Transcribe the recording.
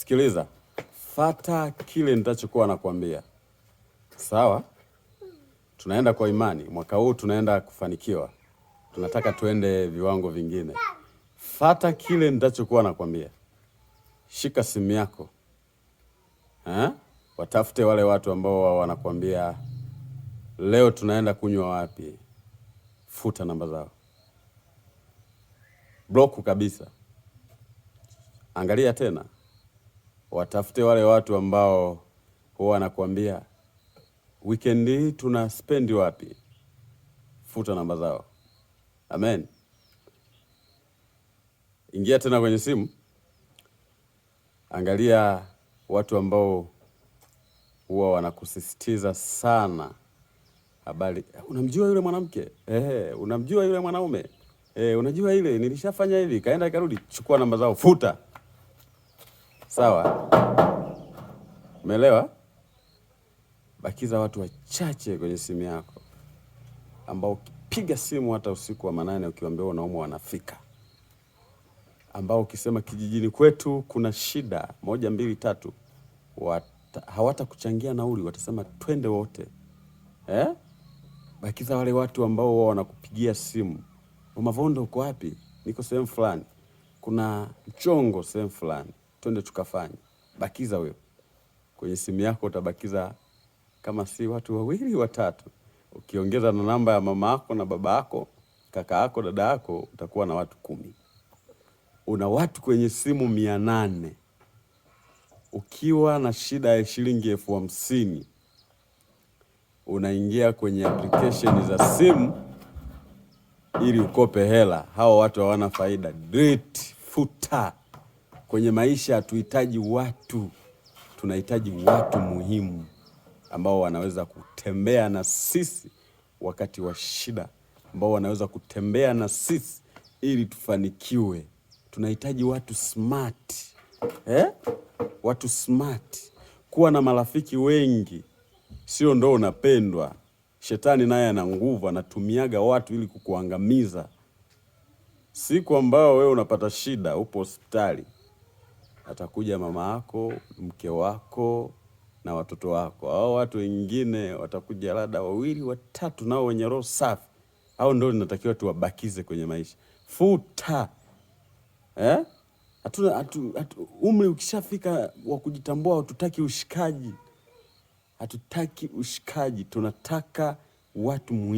Sikiliza, fata kile nitachokuwa nakwambia, sawa? Tunaenda kwa imani, mwaka huu tunaenda kufanikiwa, tunataka tuende viwango vingine. Fata kile nitachokuwa nakwambia. Shika simu yako, watafute wale watu ambao wanakwambia leo tunaenda kunywa wapi. Futa namba zao, block kabisa. Angalia tena, watafute wale watu ambao huwa wanakuambia weekend hii tuna spend wapi. Futa namba zao. Amen. Ingia tena kwenye simu, angalia watu ambao huwa wanakusisitiza sana habari. Unamjua yule mwanamke? Unamjua yule mwanaume? Unajua ile nilishafanya hivi, kaenda karudi. Chukua namba zao, futa. Sawa? Umeelewa? Bakiza watu wachache kwenye simu yako ambao ukipiga simu hata usiku wa manane ukiwaambia unaumwa wanafika. Ambao ukisema kijijini kwetu kuna shida 1 2 3 hawata kuchangia nauli, watasema twende wote. Bakiza wale watu ambao wao wanakupigia simu. Mavondo uko wapi? Niko sehemu fulani. Kuna mchongo sehemu fulani. Twende tukafanye. Bakiza wewe. Kwenye simu yako utabakiza kama si watu 2 3. Ukiongeza na namba ya mama yako na baba yako, kaka yako, dada yako, utakuwa na watu 10. Una watu kwenye simu 800. Ukiwa na shida ya shilingi 50,000, unaingia kwenye application za simu ili ukope hela. Hao watu hawana faida. Delete, futa. Kwenye maisha hatuhitaji watu, tunahitaji watu muhimu ambao wanaweza kutembea na sisi wakati wa shida, ambao wanaweza kutembea na sisi ili tufanikiwe. Tunahitaji watu smart. Watu smart. Kuwa na marafiki wengi sio ndo unapendwa. Shetani naye ana nguvu, anatumiaga watu ili kukuangamiza. Siku ambao wewe unapata shida, upo hospitali, atakuja mama yako, mke wako na watoto wako. Hao watu wengine watakuja labda 2 3 nao wenye roho safi. Hao ndio tunatakiwa tuwabakize kwenye maisha. Futa. Umri ukishafika wa kujitambua, hatutaki ushikaji. Hatutaki ushikaji, tunataka watu muhimu.